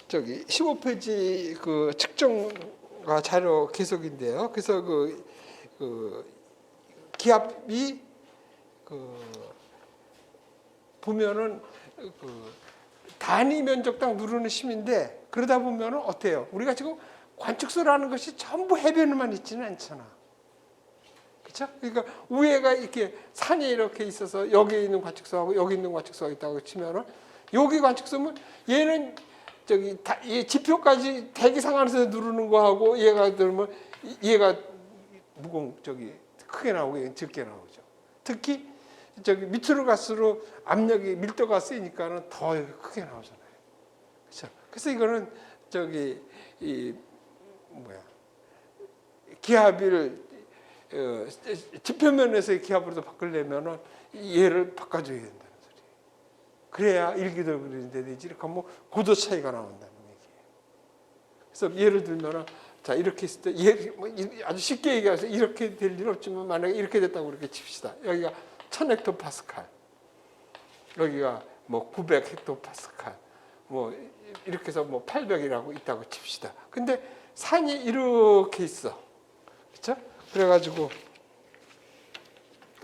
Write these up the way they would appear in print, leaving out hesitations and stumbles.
저기 15페이지 그 측정과 자료 계속인데요. 그래서 그 기압이 보면은 그 단위 면적당 누르는 심인데, 그러다 보면은 어때요? 우리가 지금 관측소라는 것이 전부 해변에만 있지는 않잖아. 그렇죠? 그러니까 위에가 이렇게 산이 이렇게 있어서 여기에 있는 관측소하고 여기 있는 관측소가 있다고 치면은, 여기 관측소면 얘는 저기 이 지표까지 대기상 안에서 누르는 거하고 얘가 들면 얘가 저기 크게 나오고 얘는 적게 나오죠. 특히 저기 밑으로 갈수록 압력이 밀도가 세니까는 더 크게 나오잖아요. 그렇죠? 그래서 이거는 저기 기압을 지표면에서의 기압으로 바꾸려면은 얘를 바꿔줘야 된다는 소리예요. 그래야 일기도그린데 되지. 이렇게 하면 고도 차이가 나온다는 얘기예요. 그래서 예를 들면은 자, 이렇게 했을 때 아주 쉽게 얘기해서 이렇게 될 일은 없지만, 만약에 이렇게 됐다고 이렇게 칩시다. 여기가 1000헥토파스칼, 여기가 뭐 900헥토파스칼, 뭐 이렇게 해서 뭐 800이라고 있다고 칩시다. 근데 산이 이렇게 있어. 그렇죠? 그래가지고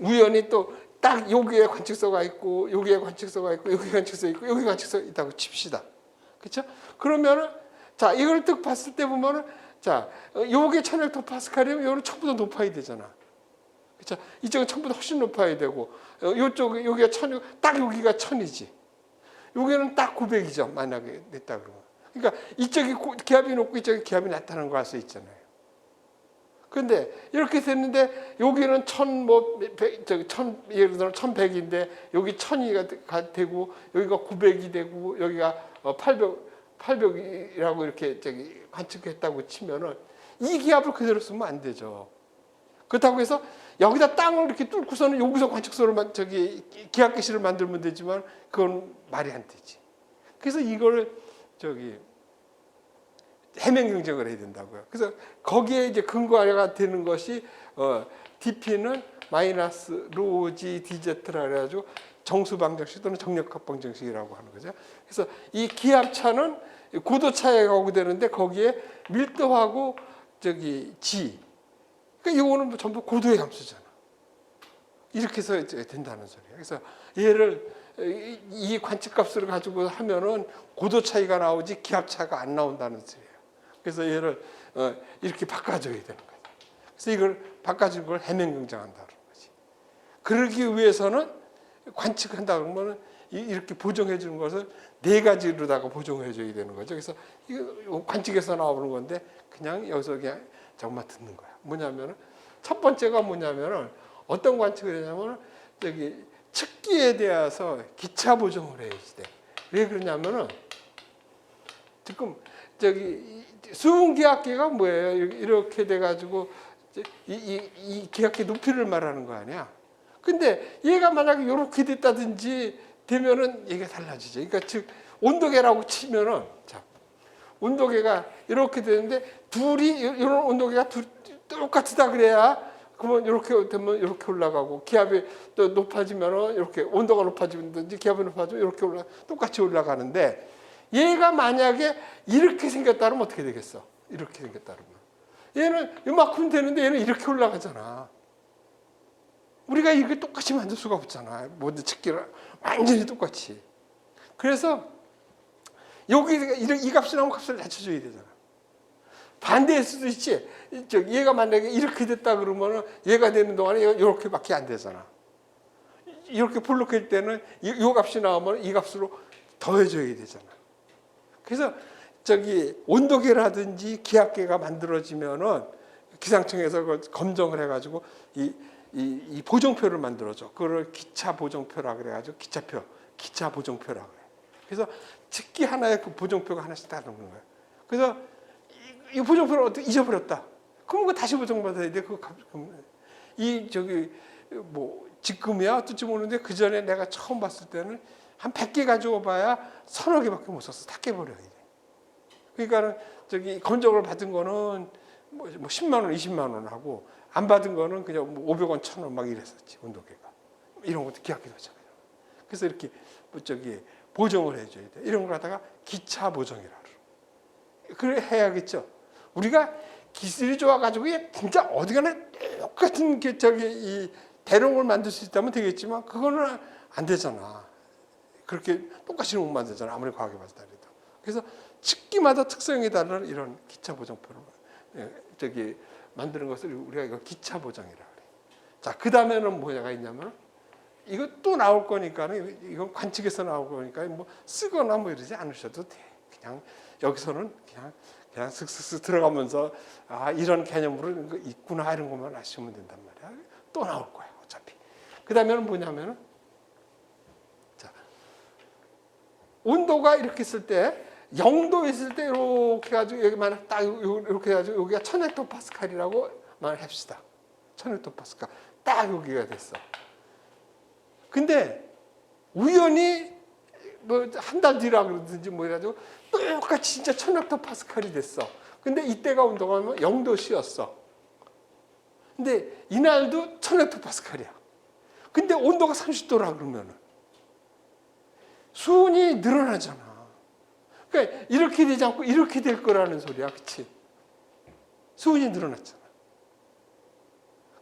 우연히 또 딱 여기에 관측소가 있고 여기에 관측소가 있고 여기 관측소 있고 여기 관측소 있다고 칩시다. 그렇죠? 그러면은 자, 이걸 딱 봤을 때 보면은 자, 요게 1000헥토파스칼이면 요는 전부 다 높아야 되잖아. 그렇죠? 이쪽은 전부 다 훨씬 높아야 되고, 요쪽 여기가 1000, 딱 여기가 1000이지. 여기는 딱 900이죠. 만약에 냈다 그러면. 그러니까 이쪽이 기압이 높고 이쪽이 기압이 낮다는 걸 알 수 있잖아요. 근데 이렇게 됐는데 여기는 1000 예를 들어 1100인데 여기 1000이 되고 여기가 900이 되고 여기가 800이라고 이렇게 저기 관측했다고 치면은 이 기압을 그대로 쓰면 안 되죠. 그렇다고 해서 여기다 땅을 이렇게 뚫고서는 여기서 관측소를 저기 기압계시를 만들면 되지만 그건 말이 안 되지. 그래서 이걸 저기 해면 경쟁을 해야 된다고요. 그래서 거기에 이제 근거가 되는 것이 DP는 마이너스 로지 디제트라 그래가지고 정수 방정식 또는 정력합 방정식이라고 하는 거죠. 그래서 이 기압 차는 고도 차이가 오게 되는데 거기에 밀도하고 저기 G, 그러니까 이거는 전부 고도의 함수잖아. 이렇게 해서 이제 된다는 소리예요. 그래서 얘를 이 관측값을 가지고 하면은 고도 차이가 나오지 기압 차가 안 나온다는 소리예요. 그래서 얘를 이렇게 바꿔줘야 되는 거예요. 그래서 이걸 바꿔준 걸 해면 경쟁한다는 거지. 그러기 위해서는 관측한다 그러면 이렇게 보정해 주는 것을 네 가지로다가 보정해 줘야 되는 거죠. 그래서 이거 관측에서 나오는 건데 그냥 여기서 그냥 정말 듣는 거야. 뭐냐면은 첫 번째가 뭐냐면은 어떤 관측을 하냐면은 저기 측기에 대해서 기차 보정을 해야지 돼. 왜 그러냐면은 지금 저기 수분기압계가 뭐예요? 이렇게 돼가지고 이 기압계 높이를 말하는 거 아니야? 근데 얘가 만약에 이렇게 됐다든지 되면은 얘가 달라지죠. 그러니까 즉 온도계라고 치면은 자, 온도계가 이렇게 되는데 둘이 이런 온도계가 똑같다 그래야 그러면 이렇게 되면 이렇게 올라가고 기압이 또 높아지면은 이렇게 온도가 높아지든지 기압이 높아지면 이렇게 똑같이 올라가는데 얘가 만약에 이렇게 생겼다 그러면 어떻게 되겠어? 이렇게 생겼다 그러면 얘는 이만큼 되는데 얘는 이렇게 올라가잖아. 우리가 이렇게 똑같이 만들 수가 없잖아. 모든 측기를 완전히 똑같이. 그래서 여기 이 값이 나오면 값을 낮춰줘야 되잖아. 반대일 수도 있지. 얘가 만약에 이렇게 됐다 그러면은 얘가 되는 동안에 이렇게밖에 안 되잖아. 이렇게 볼록할 때는 이 값이 나오면 이 값으로 더해줘야 되잖아. 그래서 저기 온도계라든지 기압계가 만들어지면은 기상청에서 검정을 해가지고 이 보정표를 만들어줘. 그걸 기차 보정표라 그래가지고 기차 보정표라 그래. 그래서 측기 하나에 그 보정표가 하나씩 따르는 거예요. 그래서 이 보정표를 어떻게 잊어버렸다. 그럼 그거 다시 보정받아야 돼. 이 저기 뭐 지금이야 어떨지 모르는데 그 전에 내가 처음 봤을 때는 한 100개 가지고 봐야 서너 개밖에 못 썼어. 다 깨버려야 돼. 그러니까는 저기 건조를 받은 거는 뭐 10만 원, 20만 원 하고 안 받은 거는 그냥 뭐 500원, 1000원 막 이랬었지. 온도계가. 이런 것도 기압계 넣잖아요. 그래서 이렇게 뭐 저기 보정을 해줘야 돼. 이런 걸 하다가 기차 보정이라 그래요. 그래 해야겠죠. 우리가 기술이 좋아가지고 진짜 어디가나 똑같은 이 대롱을 만들 수 있다면 되겠지만 그거는 안 되잖아. 그렇게 똑같이 못 만들잖아. 아무리 과학에 봐서 다르도. 그래서 측기마다 특성에 따른 이런 기차 보정표를 만드는 것을 우리가 이거 기차 보정이라 그래. 자, 그 다음에는 뭐가 있냐면 이거 또 나올 거니까 이건 관측에서 나올 거니까 뭐 쓰거나 뭐 이러지 않으셔도 돼. 그냥 여기서는 그냥 슥슥슥 들어가면서 아 이런 개념으로 있구나 이런 것만 아시면 된단 말이야. 또 나올 거야 어차피. 그 다음에는 뭐냐면은 자 온도가 이렇게 있을 때 0도 있을 때 이렇게 해가지고 여기만 딱 이렇게 해가지고 여기가 1000헥토파스칼이라고 말합시다. 1000헥토파스칼 딱 여기가 됐어. 근데 우연히 뭐 한 달 뒤라 그러든지 뭐 해가지고 똑같이 진짜 1000헥토파스칼이 됐어. 근데 이때가 온도가 0도씨였어. 근데 이날도 1000헥토파스칼이야. 근데 온도가 30도라 그러면은 수온이 늘어나잖아. 그러니까 이렇게 되지 않고 이렇게 될 거라는 소리야, 그렇지? 수온이 늘어났잖아.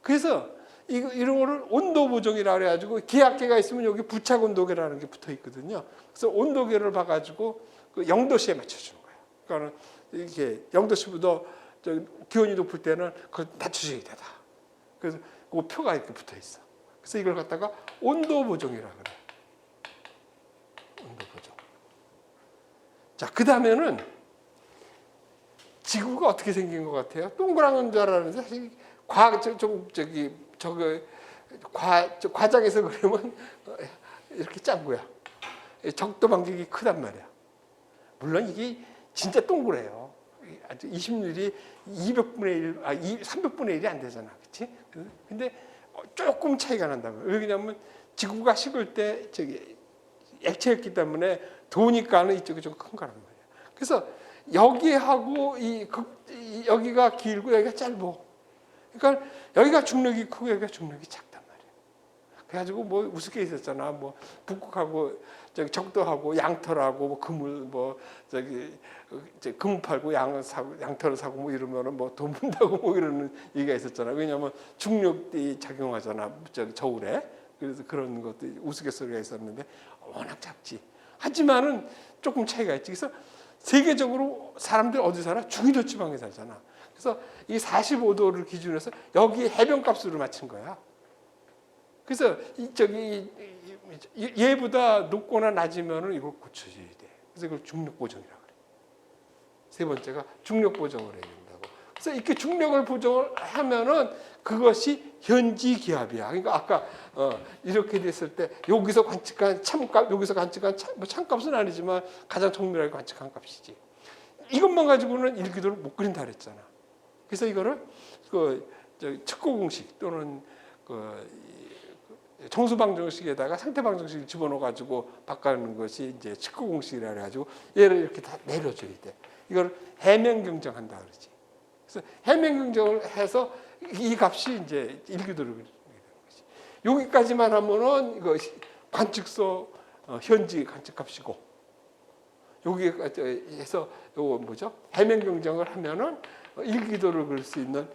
그래서 이런 거를 온도 보정이라 그래가지고 기압계가 있으면 여기 부착 온도계라는 게 붙어 있거든요. 그래서 온도계를 봐가지고 그 0도씨에 맞춰주는 거예요. 그러니까 이렇게 0도씨보다 기온이 높을 때는 그걸 낮춰줘야 되다. 그래서 그 표가 이렇게 붙어 있어. 그래서 이걸 갖다가 온도 보정이라 그래. 온도 보정. 자, 그 다음에는 지구가 어떻게 생긴 것 같아요? 동그란 줄 알았는데 사실 과장해서 그러면 이렇게 짠 거야. 적도 반경이 크단 말이야. 물론 이게 진짜 동그래요. 아주 20률이 200분의 1, 300분의 1이 안 되잖아. 그치? 근데 조금 차이가 난다고요. 왜냐면 지구가 식을 때 액체였기 때문에 도니까는 이쪽이 좀 큰 거란 말이야. 그래서 여기하고 여기가 길고 여기가 짧고. 그러니까 여기가 중력이 크고 여기가 중력이 작단 말이야. 그래가지고 뭐 우습게 있었잖아. 뭐 북극하고 적도하고 양털하고 뭐 그물 그물 팔고 양털을 사고 뭐 이러면은 뭐 돈 번다고 뭐 이러는 얘기가 있었잖아. 왜냐하면 중력이 작용하잖아. 저울에. 그래서 그런 것도 우스갯소리가 있었는데 워낙 작지. 하지만은 조금 차이가 있지. 그래서 세계적으로 사람들 어디 살아? 중위도 지방에 살잖아. 그래서 이 45도를 기준으로 해서 여기 해변값으로 맞춘 거야. 그래서 얘보다 높거나 낮으면은 이걸 고쳐줘야 돼. 그래서 이걸 중력 보정이라고 그래. 세 번째가 중력 보정을 해야 된다고. 그래서 이렇게 중력을 보정을 하면은 그것이 현지 기압이야. 그러니까 아까 이렇게 됐을 때 여기서 관측한 참값, 여기서 관측한 참값은 아니지만 가장 정밀하게 관측한 값이지. 이것만 가지고는 일기도를 못 그린다 그랬잖아. 그래서 이거를 측고 공식 또는 정수 방정식에다가 상태 방정식을 집어넣어 가지고 바꾸는 것이 이제 측고 공식이라 그래가지고 얘를 이렇게 다 내려줘야 돼. 이걸 해면 경정한다 그러지. 그래서 해면 경정을 해서 이 값이 이제 일기도를 그리는 거지. 여기까지만 하면은 이거 관측소 현지 관측값이고 여기에서 요거 뭐죠? 해면 경정을 하면은 일기도를 그릴 수 있는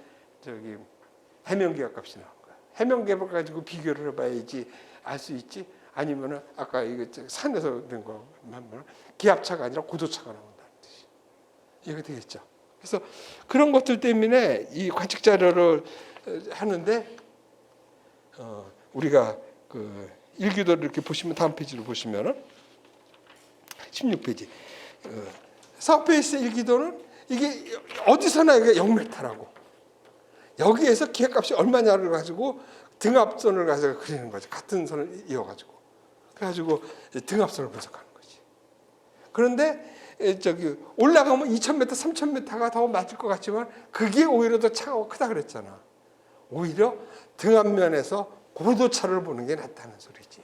해면 기압값이 나온 거야. 해면 기압을 가지고 비교를 해봐야지 알 수 있지. 아니면은 아까 이거 산에서 된 거만 기압차가 아니라 고도차가 나온다는 뜻이. 이해가 되겠죠? 그래서 그런 것들 때문에 이 관측 자료를 하는데 우리가 그 일기도를 이렇게 보시면 다음 페이지로 보시면은 16페이지 사우페이스 일기도는 이게 어디서나 이게 0m라고 여기에서 기압값이 얼마냐를 가지고 등압선을 가지고 그리는 거죠. 같은 선을 이어가지고 그래가지고 등압선을 분석하는 거지. 그런데 올라가면 2,000m, 3,000m가 더 맞을 것 같지만 그게 오히려 더 차가 크다 그랬잖아. 오히려 등압면에서 고도차를 보는 게 낫다는 소리지.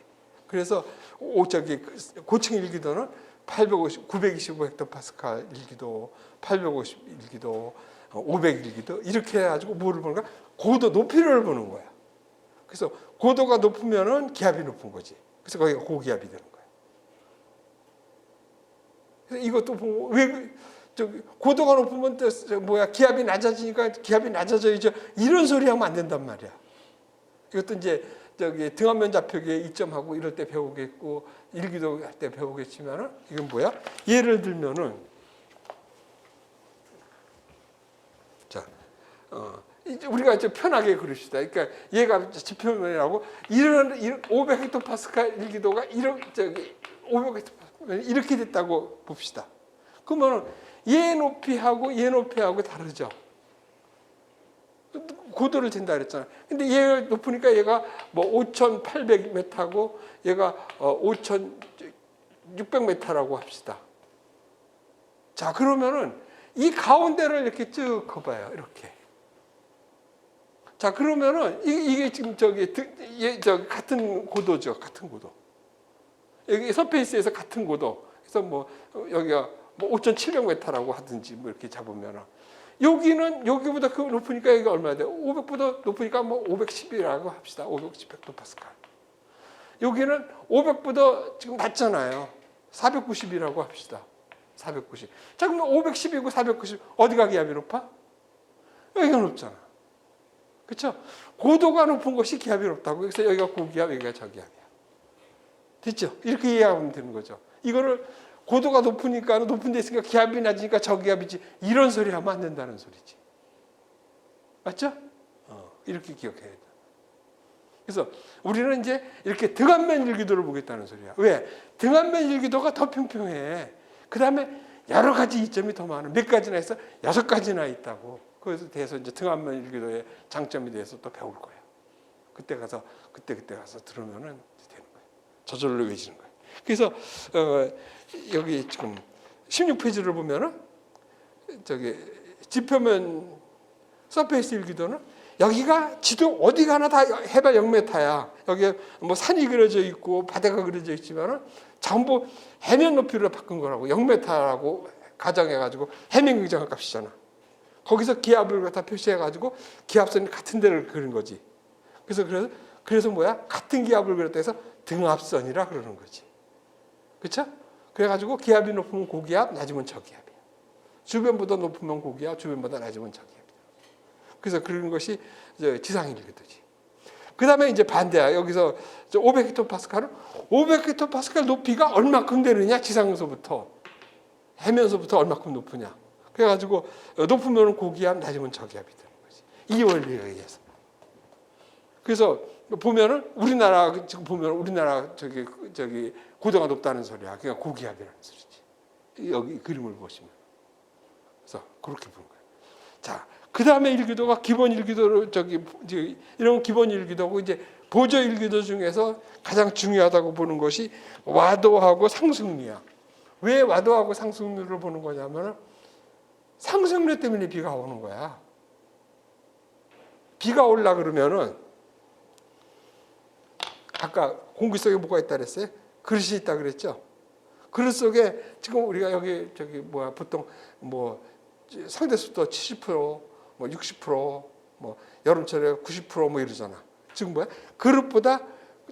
그래서 고층 일기도는 925 헥토파스칼 일기도, 850 일기도, 500 일기도 이렇게 해가지고 뭐를 보는 거야? 고도 높이를 보는 거야. 그래서 고도가 높으면은 기압이 높은 거지. 그래서 거기가 고기압이 되는 거야. 그래서 이것도 보고 왜 고도가 높으면 또 기압이 낮아지니까 기압이 낮아져야죠. 이런 소리 하면 안 된단 말이야. 이것도 이제 등압면 좌표계 이점하고 이럴 때 배우겠고 일기도 할 때 배우겠지만은 이건 뭐야? 예를 들면은 자, 이제 우리가 좀 편하게 그럽시다. 그러니까 얘가 지표면이라고 이런 500헥토파스칼 일기도가 500헥토파스칼 이렇게 됐다고 봅시다. 그러면 얘 높이하고 다르죠. 고도를 잰다 그랬잖아요. 근데 얘가 높으니까 얘가 뭐 5,800m고 얘가 5,600m라고 합시다. 자, 그러면은 이 가운데를 이렇게 쭉 커봐요. 이렇게. 자, 그러면은 이게 지금 같은 고도죠. 같은 고도. 여기 서페이스에서 같은 고도. 그래서 뭐 여기가 뭐 5,700m라고 하든지 뭐 이렇게 잡으면은 여기는 여기보다 그 높으니까 여기가 얼마야 돼? 500보다 높으니까 뭐 510이라고 합시다. 510헥토파스칼. 여기는 500보다 지금 낮잖아요. 490이라고 합시다. 490. 자, 그러면 510이고 490 어디가 기압이 높아? 여기가 높잖아. 그렇죠? 고도가 높은 것이 기압이 높다고. 그래서 여기가 고기압, 여기가 저기압이야. 됐죠? 이렇게 이해하면 되는 거죠. 이거를 고도가 높으니까 높은 데 있으니까 기압이 낮으니까 저기압이지. 이런 소리 하면 안 된다는 소리지. 맞죠? 이렇게 기억해야 돼. 그래서 우리는 이제 이렇게 등압면 일기도를 보겠다는 소리야. 왜? 등압면 일기도가 더 평평해. 그 다음에 여러 가지 이점이 더 많아. 몇 가지나 해서 6가지나 있다고. 그래서 대해서 이제 등압면 일기도의 장점에 대해서 또 배울 거예요. 그때 가서 들으면은 되는 거예요. 저절로 외워지는 거예요. 그래서 여기 지금 16페이지를 보면은 지표면 서페이스 일기도는 여기가 지도 어디 가나 다 해발 0m야. 여기에 뭐 산이 그려져 있고 바다가 그려져 있지만은 전부 해면 높이로 바꾼 거라고. 0m라고 가정해가지고 해면 굉장한 값이잖아. 거기서 기압을 갖다 표시해가지고 기압선이 같은 데를 그린 거지. 그래서 뭐야? 같은 기압을 그렸다 해서 등압선이라 그러는 거지. 그렇죠? 그래가지고 기압이 높으면 고기압, 낮으면 저기압이야. 주변보다 높으면 고기압, 주변보다 낮으면 저기압이야. 그래서 그런 것이 지상일기도지. 그 다음에 이제 반대야. 여기서 500헥토파스칼은 500헥토파스칼 높이가 얼마큼 되느냐? 지상에서부터 해면서부터 얼마큼 높으냐? 그래가지고 높으면 고기압, 낮으면 저기압이 되는 거지. 이 원리에 의해서. 그래서 보면은 지금 보면 우리나라 고도가 높다는 소리야. 그러니까 고기압이라는 소리지. 여기 그림을 보시면. 그래서 그렇게 보는 거예요. 자, 그 다음에 일기도가 기본 일기도로 이런 기본 일기도고 이제 보조 일기도 중에서 가장 중요하다고 보는 것이 와도하고 상승류야. 왜 와도하고 상승류를 보는 거냐면은 상승류 때문에 비가 오는 거야. 비가 올라 그러면은 아까 공기 속에 뭐가 있다 그랬어요? 그릇이 있다 그랬죠? 그릇 속에 지금 우리가 여기 보통 뭐 상대 습도 70%, 뭐 60%, 뭐 여름철에 90% 뭐 이러잖아. 지금 뭐야? 그릇보다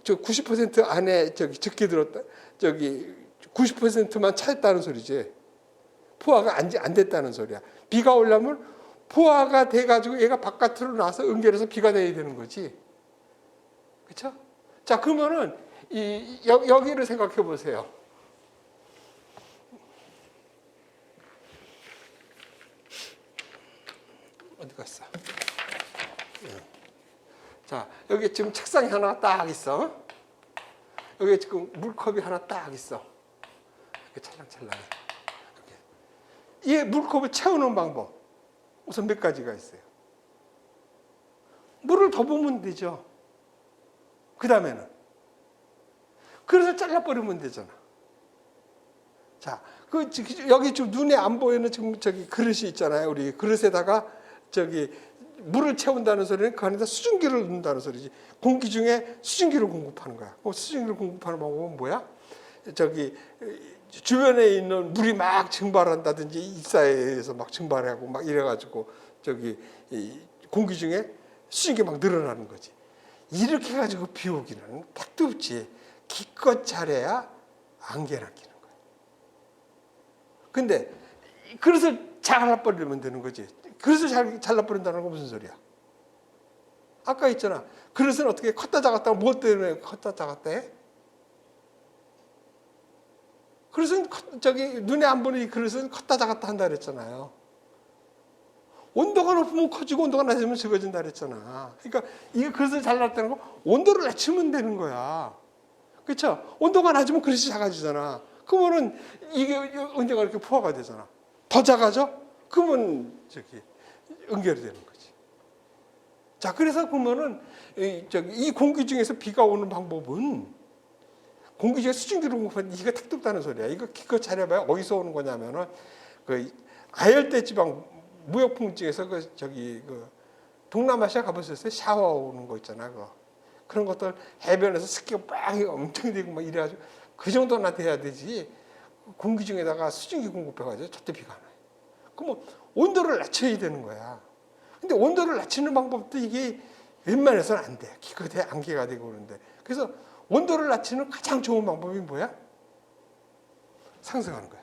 90% 안에 적게 들었다. 90%만 차있다는 소리지. 포화가 안 됐다는 소리야. 비가 오려면 포화가 돼가지고 얘가 바깥으로 나와서 응결해서 비가 내야 되는 거지. 그렇죠? 자, 그러면은 여기를 생각해 보세요. 어디 갔어? 자, 여기 지금 책상이 하나 딱 있어. 여기 지금 물컵이 하나 딱 있어. 이렇게 찰랑찰랑. 이 물컵을 채우는 방법. 우선 몇 가지가 있어요. 물을 더 부으면 되죠. 그 다음에는. 그래서 잘라버리면 되잖아. 자, 여기 지금 눈에 안 보이는 지금 그릇이 있잖아요. 우리 그릇에다가 물을 채운다는 소리는 그 안에다 수증기를 넣는다는 소리지. 공기 중에 수증기를 공급하는 거야. 수증기를 공급하는 방법은 뭐야? 주변에 있는 물이 막 증발한다든지 입사에서 막 증발하고 막 이래가지고 공기 중에 수증기 막 늘어나는 거지. 이렇게 해가지고 비 오기는 택도 없지. 기껏 잘해야 안개나 끼는 거야. 근데 그릇을 잘라버리면 되는 거지. 그릇을 잘라버린다는 건 무슨 소리야? 아까 있잖아. 그릇은 어떻게 컸다 작았다, 뭐 때문에 컸다 작았다 해? 그릇은 눈에 안 보는 이 그릇은 컸다 작았다 한다 그랬잖아요. 온도가 높으면 커지고 온도가 낮으면 적어진다 그랬잖아. 그러니까 이 그릇을 잘랐다는 거 온도를 낮추면 되는 거야. 그렇죠? 온도가 낮으면 그릇이 작아지잖아. 그러면은 이게 언제가 이렇게 포화가 되잖아. 더 작아져? 그러면 연결이 되는 거지. 자, 그래서 보면은 이 공기 중에서 비가 오는 방법은 공기 중에 수증기를 공급하는 이게 탁 뜬다는 소리야. 이거 기껏 잘해봐야 어디서 오는 거냐면은 그 아열대 지방 무역풍지에서 그 동남아시아 가보셨어요? 샤워 오는 거 있잖아. 그런 것들 해변에서 습기가 막 엄청 되고 막 이래가지고 그 정도나 돼야 되지. 공기 중에다가 수증기 공급해가지고 절대 비가 안 와요. 그럼 온도를 낮춰야 되는 거야. 근데 온도를 낮추는 방법도 이게 웬만해서는 안 돼. 기껏해 안개가 되고 그러는데. 그래서 온도를 낮추는 가장 좋은 방법이 뭐야? 상승하는 거야.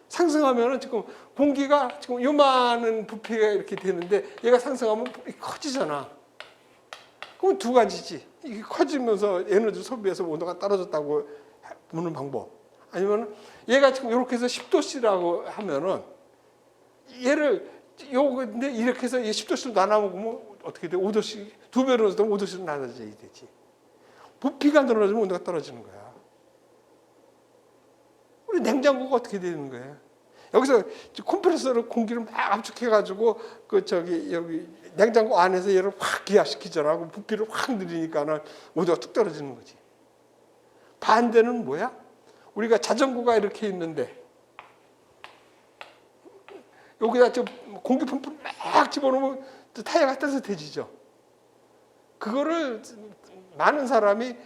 상승하면은 지금 공기가 지금 요만한 부피가 이렇게 되는데 얘가 상승하면 커지잖아. 그럼 두 가지지. 이게 커지면서 에너지 소비해서 온도가 떨어졌다고 보는 방법. 아니면 얘가 지금 이렇게 해서 10도씨라고 하면은 얘를 근데 이렇게 해서 10도씨로 나눠먹으면 어떻게 돼? 5도씩, 2배로 넣으면 5도씨로 나눠져야 되지. 부피가 늘어나면 온도가 떨어지는 거야. 우리 냉장고가 어떻게 되는 거야? 여기서 컴프레서로 공기를 막 압축해가지고 여기 냉장고 안에서 얘를 확 기압시키잖아. 그럼 부피를 확 늘리니까는 온도가 뚝 떨어지는 거지. 반대는 뭐야? 우리가 자전거가 이렇게 있는데 여기다 공기 펌프를 막 집어넣으면 타이어가 따뜻해지죠. 그거를 많은 사람이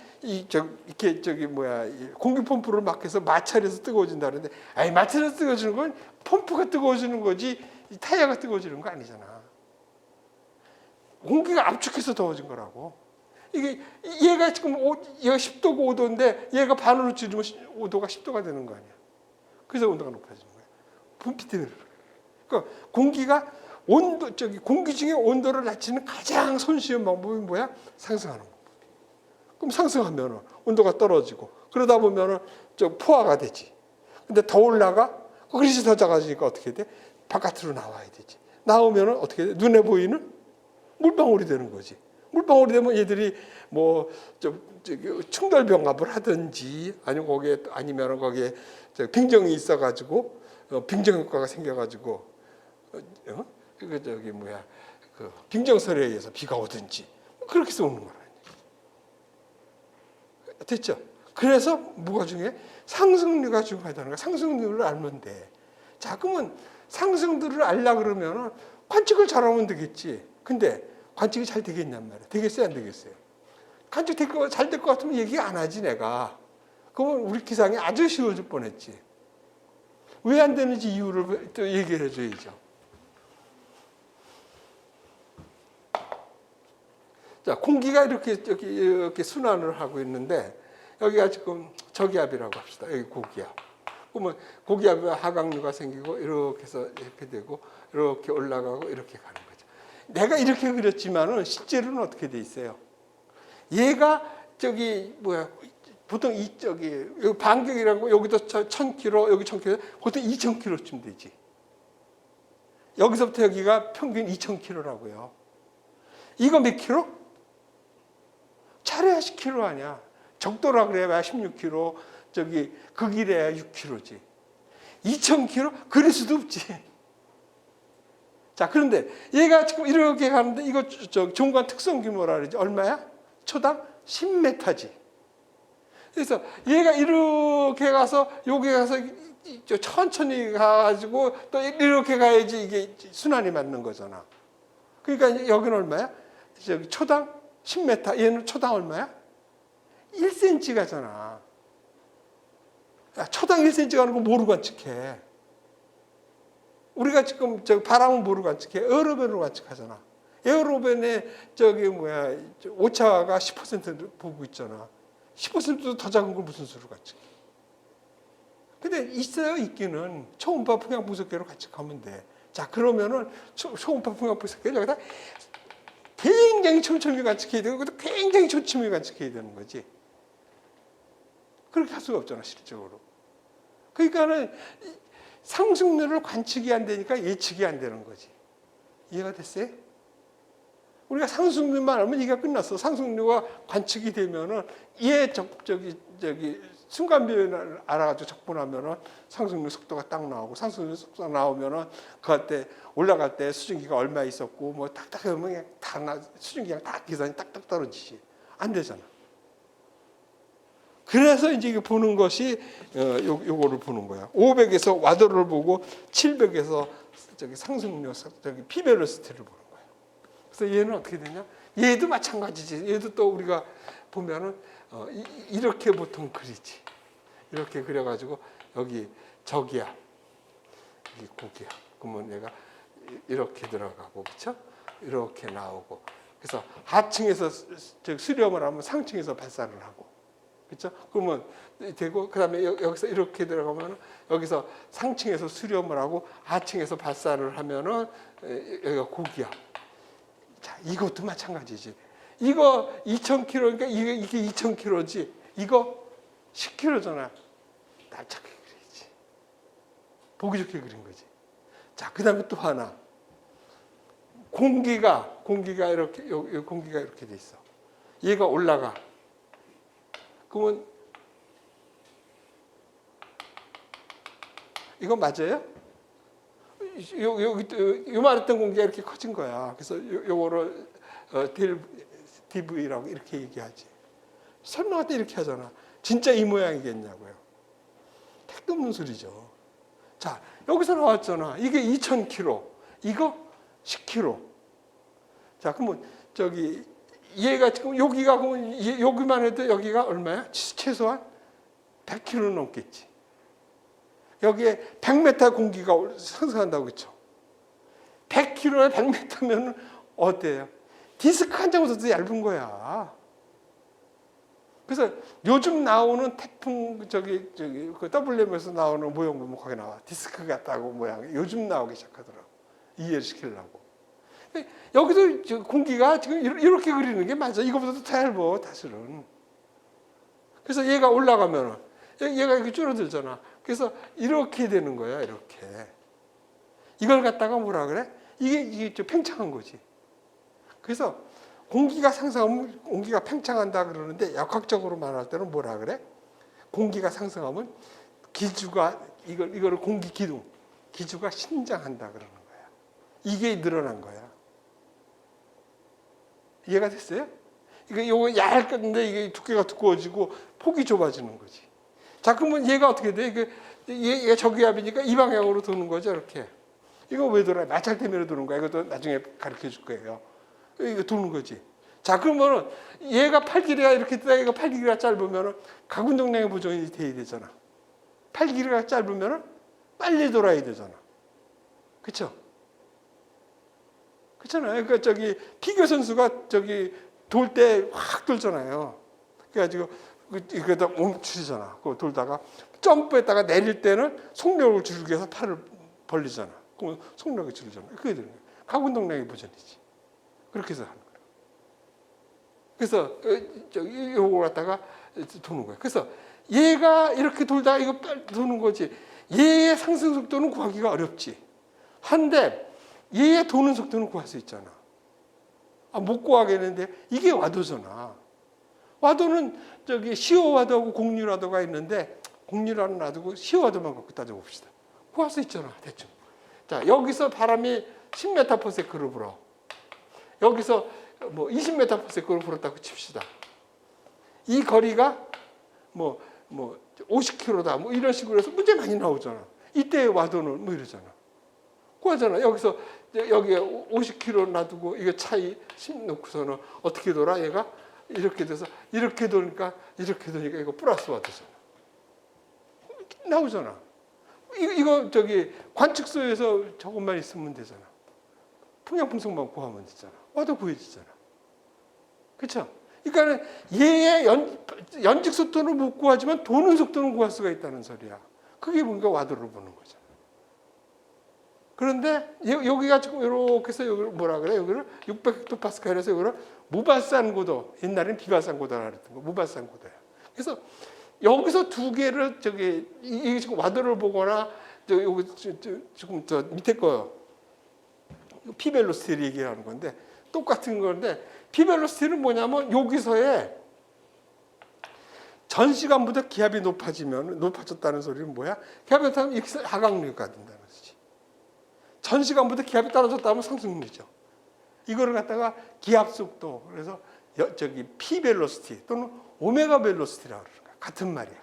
공기 펌프를 막 해서 마찰해서 뜨거워진다 그러는데, 아니 마찰해서 뜨거워지는 건 펌프가 뜨거워지는 거지 타이어가 뜨거워지는 거 아니잖아. 공기가 압축해서 더워진 거라고. 이게 얘가 지금 얘가 10도고 5도인데 얘가 반으로 줄이면 5도가 10도가 되는 거 아니야. 그래서 온도가 높아지는 거야. 분피 때문에. 그러니까 공기 중에 온도를 낮추는 가장 손쉬운 방법이 뭐야? 상승하는 방법. 그럼 상승하면 온도가 떨어지고 그러다 보면 포화가 되지. 근데 더 올라가? 그릇이 더 작아지니까 어떻게 돼? 바깥으로 나와야 되지. 나오면 어떻게 돼? 눈에 보이는 물방울이 되는 거지. 물방울이 되면 얘들이 충돌병합을 하든지 아니면 거기에 빙정이 있어가지고 빙정 효과가 생겨가지고 빙정설에 의해서 비가 오든지 그렇게 해서 오는 거라. 됐죠? 그래서 뭐가 중요해? 상승률가 중요하다는 거야. 상승률을 알면 돼. 자, 그러면 상승률을 알려고 그러면 관측을 잘하면 되겠지. 근데 관측이 잘 되겠냔 말이야. 되겠어요? 안 되겠어요? 관측 잘 될 것 같으면 얘기 안 하지 내가. 그러면 우리 기상이 아주 쉬워질 뻔했지. 왜 안 되는지 이유를 또 얘기를 해줘야죠. 자, 공기가 이렇게 순환을 하고 있는데 여기가 지금 저기압이라고 합시다. 여기 고기압. 그러면 고기압에 하강류가 생기고 이렇게 해서 이렇게 되고 이렇게 올라가고 이렇게 가는 거죠. 내가 이렇게 그렸지만은 실제로는 어떻게 돼 있어요? 얘가 보통 여기 반경이라고 여기도 1000km, 여기 1000km, 보통 2000km쯤 되지. 여기서부터 여기가 평균 2000km라고요. 이거 몇 킬로? 잘해야 10km 아니야. 적도라 그래야 16km, 극이래야 6km지. 2000km? 그럴 수도 없지. 자, 그런데 얘가 지금 이렇게 가는데 이거 종관 특성 규모라 그러지. 얼마야? 초당 10m지. 그래서 얘가 이렇게 가서 여기 가서 천천히 가가지고 또 이렇게 가야지 이게 순환이 맞는 거잖아. 그러니까 여기는 얼마야? 초당 10m. 얘는 초당 얼마야? 1cm 가잖아. 초당 1cm 가는 거 뭐로 관측해? 우리가 지금 바람은 뭐로 관측해? 에어로벤으로 관측하잖아. 에어로벤에 오차가 10% 보고 있잖아. 10%도 더 작은 걸 무슨 수로 관측해? 근데 있어요, 있기는. 초음파 풍향 분석계로 같이 가면 돼. 자, 그러면은 초음파 풍향 분석계를 여기다 굉장히 촘촘히 관측해야 되고, 그것도 굉장히 촘촘히 관측해야 되는 거지. 그렇게 할 수가 없잖아, 실질적으로. 그러니까는 상승률을 관측이 안 되니까 예측이 안 되는 거지. 이해가 됐어요? 우리가 상승률만 알면 이게 끝났어. 상승률과 관측이 되면은 순간 변화를 알아가지고 적분하면은 상승률 속도가 딱 나오고, 상승률 속도가 나오면은 그때 올라갈 때 수증기가 얼마 있었고 뭐 딱딱 하면 다 수증기가 딱 계산이 딱딱 떨어지지. 안 되잖아. 그래서 이제 이거 보는 것이 요거를 보는 거야. 500에서 와도를 보고 700에서 상승률 피벨로시티를 보는 거야. 그래서 얘는 어떻게 되냐? 얘도 마찬가지지. 얘도 또 우리가 보면은 이렇게 보통 그리지. 이렇게 그려가지고 여기 저기야, 여기 고기야. 그러면 얘가 이렇게 들어가고, 그렇죠? 이렇게 나오고. 그래서 하층에서 수렴을 하면 상층에서 발사를 하고, 그렇죠? 그러면 되고, 그다음에 여기서 이렇게 들어가면 여기서 상층에서 수렴을 하고 하층에서 발사를 하면은 여기가 고기야. 자, 이것도 마찬가지지. 이거 2,000km, 그러니까 이게 2,000km지. 이거 10km잖아. 날짝게 그리지. 보기 좋게 그린 거지. 자, 그 다음에 또 하나. 공기가 이렇게, 공기가 이렇게 돼 있어. 얘가 올라가. 그러면, 이거 맞아요? 요만했던 공기가 이렇게 커진 거야. 그래서 요거를 DV라고 이렇게 얘기하지. 설명할 때 이렇게 하잖아. 진짜 이 모양이겠냐고요. 택도 없는 소리죠. 자, 여기서 나왔잖아. 이게 2,000km. 이거 10km. 자, 그러면 얘가 지금 여기가 그러면 여기만 해도 여기가 얼마야? 최소한 100km 넘겠지. 여기에 100m 공기가 상승한다고 그랬죠. 100km에 100m면 어때요? 디스크 한 장보다도 얇은 거야. 그래서 요즘 나오는 태풍 그 WM에서 나오는 모형 보면 거기 나와. 디스크 같다고 모양이 요즘 나오기 시작하더라고. 이해를 시키려고. 여기도 공기가 지금 이렇게 그리는 게 맞아. 이거보다도 더 얇아, 사실은. 그래서 얘가 올라가면은 얘가 이렇게 줄어들잖아. 그래서 이렇게 되는 거야, 이렇게. 이걸 갖다가 뭐라 그래? 이게 좀 팽창한 거지. 그래서 공기가 상승하면 공기가 팽창한다 그러는데 역학적으로 말할 때는 뭐라 그래? 공기가 상승하면 기주가 이거를 공기 기주가 신장한다 그러는 거야. 이게 늘어난 거야. 이해가 됐어요? 요거 얇은데 이게 두께가 두꺼워지고 폭이 좁아지는 거지. 자, 그러면 얘가 어떻게 돼? 얘가 저기압이니까 이 방향으로 도는 거죠, 이렇게. 이거 왜 돌아요? 마찰 때문에 도는 거야. 이것도 나중에 가르쳐 줄 거예요. 이거 도는 거지. 자, 그러면은 얘가 팔 길이가 이렇게 되다 얘가 팔 길이가 짧으면은 가군동량의 보존이 돼야 되잖아. 팔 길이가 짧으면은 빨리 돌아야 되잖아. 그렇죠? 그렇잖아요. 그러니까 피겨 선수가 돌 때 확 돌잖아요. 그래가지고 이거다 멈추잖아. 그 돌다가 점프했다가 내릴 때는 속력을 줄이기 위해서 팔을 벌리잖아. 그러면 속력이 줄이잖아. 그게 되는 거야. 가군동량의 보존이지. 그렇게 해서 하는 거야. 그래서 요거 갖다가 도는 거야. 그래서 얘가 이렇게 돌다가 이거 빨리 도는 거지. 얘의 상승 속도는 구하기가 어렵지. 한데 얘의 도는 속도는 구할 수 있잖아. 못 구하겠는데 이게 와도잖아. 와도는 시오와도하고 공률와도가 있는데 공률와도는 놔두고 시오와도만 갖고 따져봅시다. 구할 수 있잖아, 대충. 자, 여기서 바람이 10m/s로 불어. 여기서 뭐 20m/s로 불었다고 칩시다. 이 거리가 뭐 50km다. 뭐 이런 식으로 해서 문제 많이 나오잖아. 이때 와도는 뭐 이러잖아. 구하잖아. 여기서 여기에 50km 놔두고 이거 차이 10 놓고서는 어떻게 돌아? 얘가 이렇게 돼서 이렇게 도니까 이거 플러스 와도잖아. 나오잖아. 이거 관측소에서 저것만 있으면 되잖아. 풍량 풍속만 구하면 되잖아. 와도 구해지잖아. 그렇죠? 그러니까는 얘의 연직 속도는 못 구하지만 도는 속도는 구할 수가 있다는 소리야. 그게 뭔가 와도를 보는 거죠. 그런데 여기가 지금 이렇게 해서 여기를 뭐라 그래? 여기를 600헥토파스칼에서 여기를 무발산 고도, 옛날엔 비발산 고도라 그랬던 거, 무발산 고도예요. 그래서 여기서 두 개를 이게 지금 와도를 보거나 여기 지금 저 밑에 거 피벨로스티를 얘기하는 건데 똑같은 건데 피벨로스티는 뭐냐면 여기서의 전 시간보다 기압이 높아졌다는 소리는 뭐야? 기압이 높아지면 이렇게 하강류가 된다는 거지. 전 시간보다 기압이 떨어졌다면 상승류죠. 이거를 갖다가 기압 속도, 그래서 P 벨로시티 또는 오메가 벨로시티라고 그러는 거야. 같은 말이야.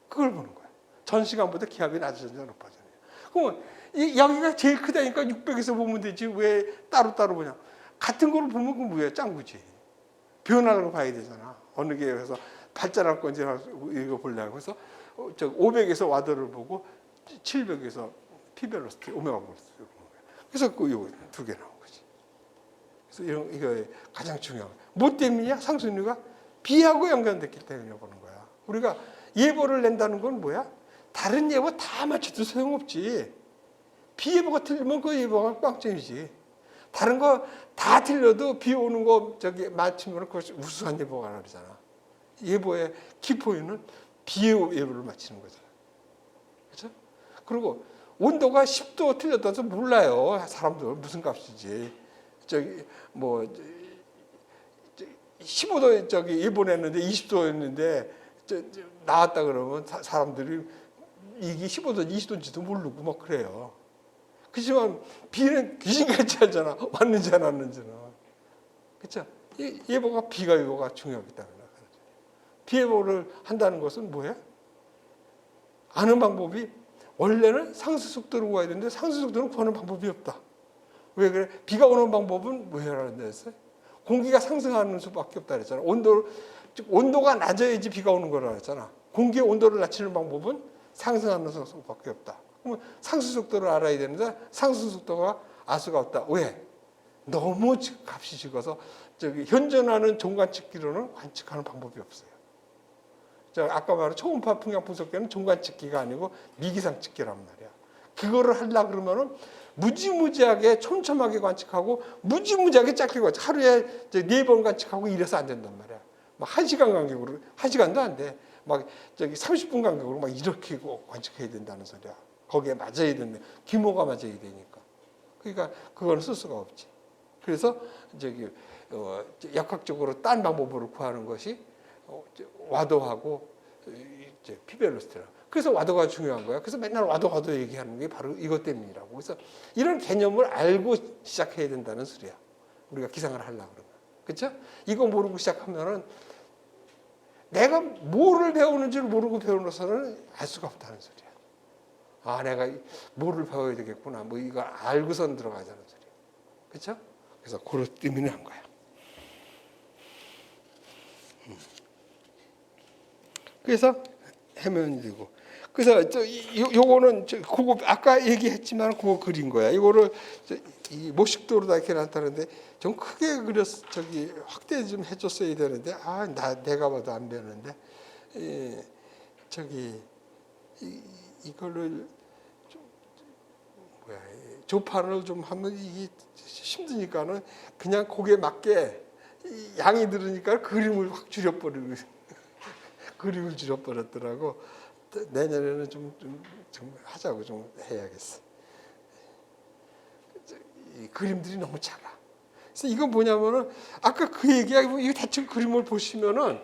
그걸 보는 거야. 전 시간보다 기압이 낮아졌냐 높아졌냐. 그러면 여기가 제일 크다니까 600에서 보면 되지 왜 따로따로 보냐. 같은 거를 보면 그건 뭐야? 짱구지. 변하는 거 봐야 되잖아. 어느 게 그래서 발전할 건지 이거 보려고 해서 500에서 와더를 보고 700에서 피벨로시티 오메가 벨로시티 보는 거야. 그래서 그 두 개 나온 거지. 그래서 이거 가장 중요한 거야. 뭐 때문이야? 상승률가 B하고 연관됐기 때문에 보는 거야. 우리가 예보를 낸다는 건 뭐야? 다른 예보 다 맞춰도 소용없지. B 예보가 틀리면 그 예보가 빵점이지. 다른 거 다 틀려도 비 오는 거 맞추면 그것이 우수한 예보가 나오잖아. 예보의 키포인트는 비 예보를 맞추는 거잖아. 그렇죠? 그리고 온도가 10도 틀렸다서 몰라요. 사람들 무슨 값이지. 15도 예보 냈는데 20도였는데 나왔다 그러면 사람들이 이게 15도, 20도인지도 모르고 막 그래요. 그렇지만 비는 귀신같이 알잖아. 왔는지 안 왔는지는. 그렇죠? 예보가 비가 예보가 중요하기 때문에. 비 예보를 한다는 것은 뭐야? 아는 방법이 원래는 상승 속도로 가야 되는데 상승 속도는 구하는 방법이 없다. 왜 그래? 비가 오는 방법은 뭐라는 데였어요? 공기가 상승하는 수밖에 없다 그랬잖아. 온도가 낮아야지 비가 오는 거라 그랬잖아. 공기의 온도를 낮추는 방법은 상승하는 수밖에 없다. 그러면 상승 속도를 알아야 되는데 상승 속도가 알 수가 없다. 왜? 너무 값이 적어서 현존하는 종관측기로는 관측하는 방법이 없어요. 아까 말한 초음파 풍력 분석기는 종관측기가 아니고 미기상 측기란 말이야. 그거를 하려고 그러면은 무지무지하게 촘촘하게 관측하고 무지무지하게 짧게 관측. 하루에 4번 관측하고 이래서 안 된단 말이야. 막 1시간 간격으로 1시간도 안 돼. 막 30분 간격으로 막 이렇게 관측해야 된다는 소리야. 거기에 맞아야 되는데 규모가 맞아야 되니까. 그러니까 그거는 쓸 수가 없지. 그래서 역학적으로 딴 방법으로 구하는 것이 와도하고 피벨로시티라. 그래서 와도가 중요한 거야. 그래서 맨날 와도 얘기하는 게 바로 이것 때문이라고. 그래서 이런 개념을 알고 시작해야 된다는 소리야. 우리가 기상을 하려고 그러면. 그렇죠? 이거 모르고 시작하면은 내가 뭐를 배우는지를 모르고 배우고서는 알 수가 없다는 소리야. 아, 내가 뭐를 배워야 되겠구나. 뭐 이거 알고선 들어가자는 소리야. 그렇죠? 그래서 그것 때문에 한 거야. 그래서 해면이 되고. 그래서 요거는 그거 아까 얘기했지만 그거 그린 거야. 이거를 이 모식도로 이렇게 나타나는데 좀 크게 그려서 확대 좀 해줬어야 되는데 내가 봐도 안 되는데 이거를 좀 조판을 좀 하면 이게 힘드니까는 그냥 거기에 맞게 양이 들으니까 그림을 확 줄여버리고 그림을 줄여버렸더라고. 내년에는 좀 하자고 좀 해야겠어. 이 그림들이 너무 작아. 그래서 이건 뭐냐면은 아까 그 얘기하고 이 대충 그림을 보시면은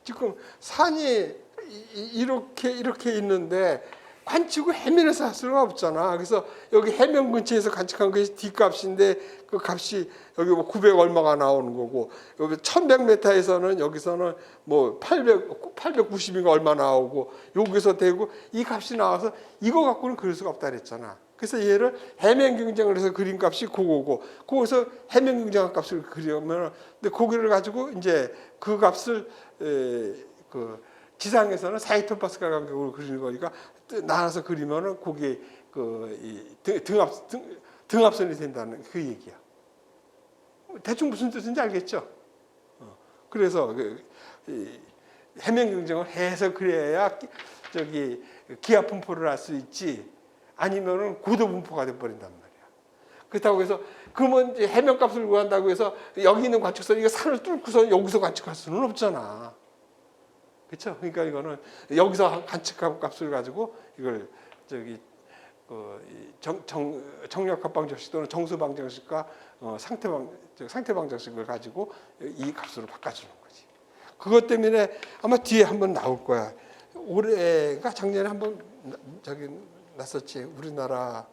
지금 산이 이렇게 있는데 관측을 해면에서 할 수가 없잖아. 그래서 여기 해면 근처에서 관측한 것이 D값인데 그 값이 여기 뭐 900 얼마가 나오는 거고 여기 1100m에서는 여기서는 뭐 890인가 얼마 나오고 여기서 되고 이 값이 나와서 이거 갖고는 그릴 수가 없다 그랬잖아. 그래서 얘를 해면 경쟁을 해서 그린 값이 그거고 거기서 해면 경쟁한 값을 그리면 근데 거기를 가지고 이제 그 값을 그 지상에서는 4헥토파스칼 간격으로 그리는 거니까 나눠서 그리면은 거기에 등압선이 된다는 그 얘기야. 대충 무슨 뜻인지 알겠죠? 그래서 해면 경쟁을 해서 그래야 저기 기하 분포를 할 수 있지. 아니면은 고도 분포가 돼 버린단 말이야. 그렇다고 해서 그러면 이제 해면값을 구한다고 해서 여기 있는 관측선 이거 산을 뚫고서 여기서 관측할 수는 없잖아. 그렇죠? 그러니까 이거는 여기서 관측값을 가지고 이걸 저기 정력 방정식 또는 정수 방정식과 상태 방정식을 가지고 이 값으로 바꿔주는 거지. 그것 때문에 아마 뒤에 한번 나올 거야. 올해가 작년에 한번 저기 났었지. 우리나라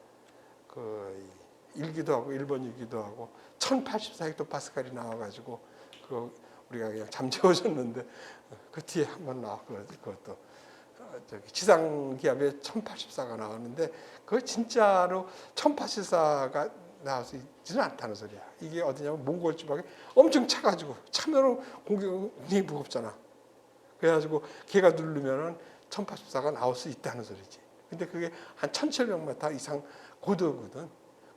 그 일기도 하고 일본 일기도 하고 1084헥토파스칼이 나와가지고 그 우리가 그냥 잠재워졌는데 그 뒤에 한번 나와. 그것도 저기 지상 기압에 1084가 나오는데 그 진짜로 1084가 나올 수 있지는 않다는 소리야. 이게 어디냐면 몽골 지방에 엄청 차가지고 차면은 공기가 무겁잖아. 그래가지고 걔가 누르면은 1084가 나올 수 있다는 소리지. 근데 그게 한 1700m 이상 고도거든.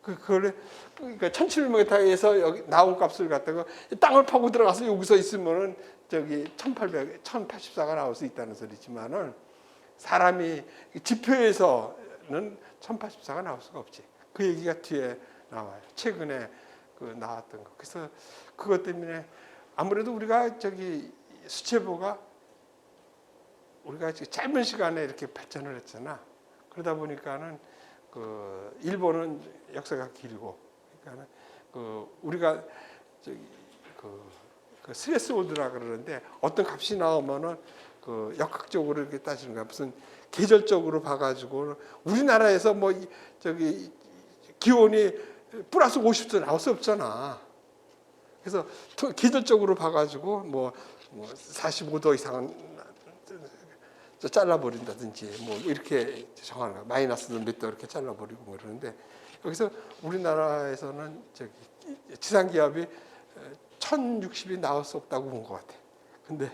그거를 그러니까 1700m에서 여기 나온 값을 갖다가 땅을 파고 들어가서 여기서 있으면은 저기 1084가 나올 수 있다는 소리지만은 사람이 지표에서는 1084가 나올 수가 없지. 그 얘기가 뒤에 나와요. 최근에 그 나왔던 거. 그래서 그것 때문에 아무래도 우리가 저기 수체보가 우리가 짧은 시간에 이렇게 발전을 했잖아. 그러다 보니까는 그 일본은 역사가 길고, 그러니까는 그 우리가 저기 그 스레스홀드라 그러는데 어떤 값이 나오면은 그 역학적으로 이렇게 따지는 거야. 무슨 계절적으로 봐가지고 우리나라에서 뭐 저기 기온이 플러스 50도 나올 수 없잖아. 그래서 계절적으로 봐가지고 뭐 45도 이상은 잘라버린다든지 뭐 이렇게 정하는 거야. 마이너스는 몇 도 이렇게 잘라버리고 뭐 그러는데 여기서 우리나라에서는 저기 지상기압이 1060이 나올 수 없다고 본 것 같아. 근데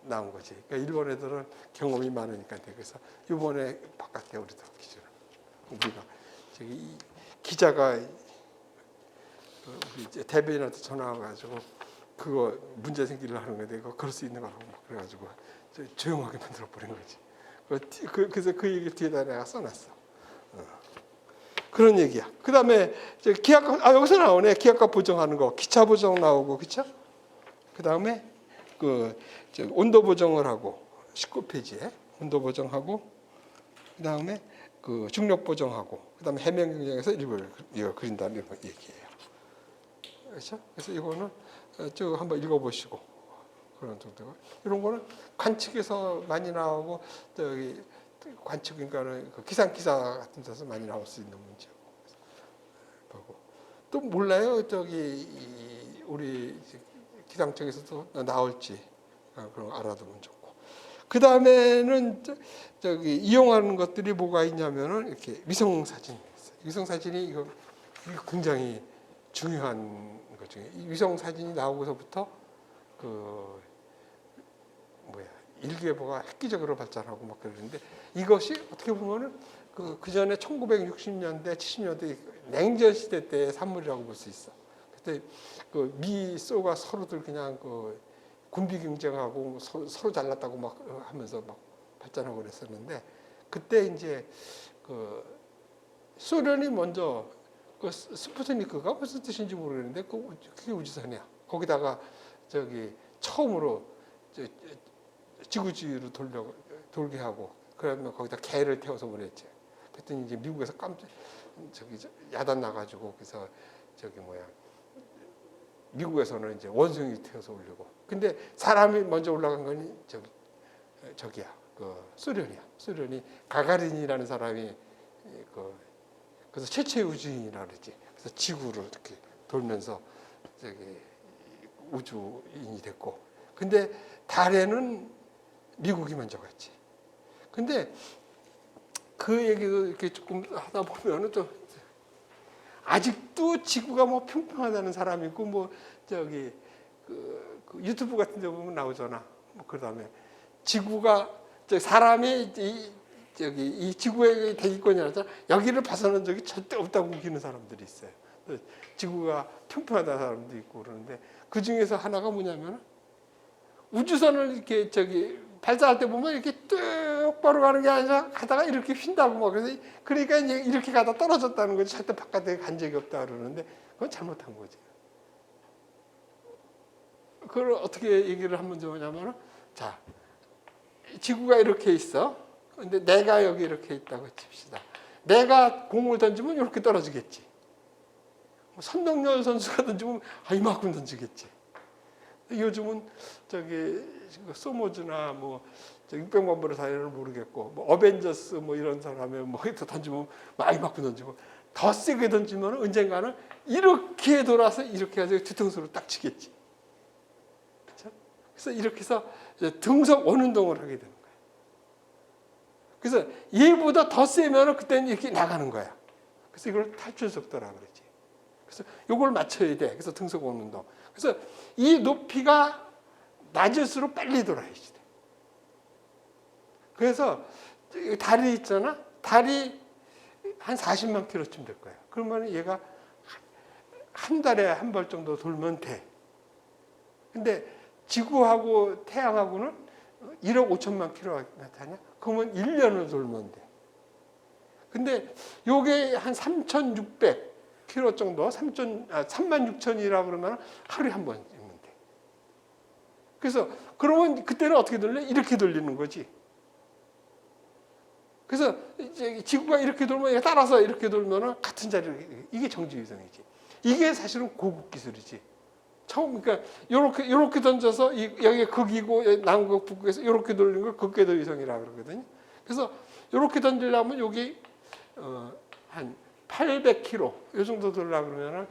나온 거지. 그러니까 일본 애들은 경험이 많으니까. 그래서 이번에 바꿨대 우리도 기준을. 우리가 저기 기자가 우리 대변인한테 전화 와가지고 그거 문제 생기려 하는 건데 그거 그럴 수 있는 거라고 막 그래가지고 조용하게 만들어 버린 거지. 그래서 그 얘기 뒤에다 내가 써놨어. 그런 얘기야. 그 다음에 기압값, 여기서 나오네. 기압값 보정하는 거. 기차 보정 나오고, 그쵸? 그 다음에 온도 보정을 하고, 19페이지에 온도 보정하고, 그 다음에 중력 보정하고, 그 다음에 해면 경쟁에서 이걸 그린다는 얘기예요. 그렇죠? 그래서 이거는 쭉 한번 읽어보시고, 그런 정도고. 이런 거는 관측에서 많이 나오고, 관측, 그러니까는 기상기사 같은 데서 많이 나올 수 있는 문제고. 보고. 또 몰라요. 우리 기상청에서도 나올지. 그런 거 알아두면 좋고. 그 다음에는 이용하는 것들이 뭐가 있냐면은 이렇게 위성사진이 있어요. 위성사진이 이거 굉장히 중요한 것 중에. 이 위성사진이 나오고서부터 일기예보가 획기적으로 발전하고 막 그러는데 이것이 어떻게 보면은 그 전에 1960년대, 70년대 냉전 시대 때의 산물이라고 볼 수 있어. 그때 미, 소가 서로들 그냥 군비 경쟁하고 서로 잘났다고 막 하면서 막 발전하고 그랬었는데 그때 이제 소련이 먼저 스푸트니크가 무슨 뜻인지 모르겠는데 그게 우주선이야. 거기다가 처음으로 지구지로 돌게 하고 그러면 거기다 개를 태워서 보냈지. 그랬더니 이제 미국에서 야단 나가지고 그래서 미국에서는 이제 원숭이 태워서 올리고. 근데 사람이 먼저 올라간 건 저기야. 소련이야. 소련이 가가린이라는 사람이 그래서 최초의 우주인이라 그러지. 그래서 지구를 이렇게 돌면서 우주인이 됐고. 근데 달에는 미국이 먼저 갔지. 근데 그 얘기를 이렇게 조금 하다 보면은 또 아직도 지구가 뭐 평평하다는 사람이 있고 뭐 유튜브 같은 데 보면 나오잖아. 뭐 그다음에 지구가 사람이 이 지구의 대기권이라서 여기를 벗어난 적이 절대 없다고 우기는 사람들이 있어요. 지구가 평평하다는 사람도 있고 그러는데 그 중에서 하나가 뭐냐면 우주선을 이렇게 발사할 때 보면 이렇게 똑바로 가는 게 아니라 가다가 이렇게 휜다고 막 그래서 그러니까 이제 이렇게 가다 떨어졌다는 거지 절대 바깥에 간 적이 없다 그러는데 그건 잘못한 거지. 그걸 어떻게 얘기를 하면 좋으냐면은 자 지구가 이렇게 있어. 근데 내가 여기 이렇게 있다고 칩시다. 내가 공을 던지면 이렇게 떨어지겠지. 선동열 선수가 던지면 이만큼 던지겠지. 요즘은 소모즈나 뭐 600만 불의 사례를 모르겠고 뭐 어벤져스 뭐 이런 사람이 뭐 던지면 이만큼 던지고 더 세게 던지면 언젠가는 이렇게 돌아서 이렇게 해서 뒤통수로 딱 치겠지. 그렇죠? 그래서 이렇게 해서 등속 원운동을 하게 되는 거야. 그래서 얘보다 더 세면은 그때는 이렇게 나가는 거야. 그래서 이걸 탈출 속도라고 그러지. 그래서 이걸 맞춰야 돼. 그래서 등속 원운동. 그래서 이 높이가 낮을수록 빨리 돌아야지 돼. 그래서 달이 있잖아. 달이 한 40만 킬로쯤 될 거야. 그러면 얘가 한 달에 한 번 정도 돌면 돼. 근데 지구하고 태양하고는 1억 5천만 킬로가 나타나냐? 그러면 1년을 돌면 돼. 근데 요게 한 3,600 킬로 정도, 36,000이라 그러면 하루에 한 번이면 돼. 그래서 그러면 그때는 어떻게 돌려? 이렇게 돌리는 거지. 그래서 이제 지구가 이렇게 돌면 따라서 이렇게 돌면 같은 자리로 이게 정지위성이지. 이게 사실은 고급 기술이지. 처음 그러니까 요렇게 던져서 여기 극이고 남극 북극에서 요렇게 돌리는 걸 극궤도 위성이라고 그러거든요. 그래서 요렇게 던지려면 여기 한 800km 이 정도 돌려고 그러면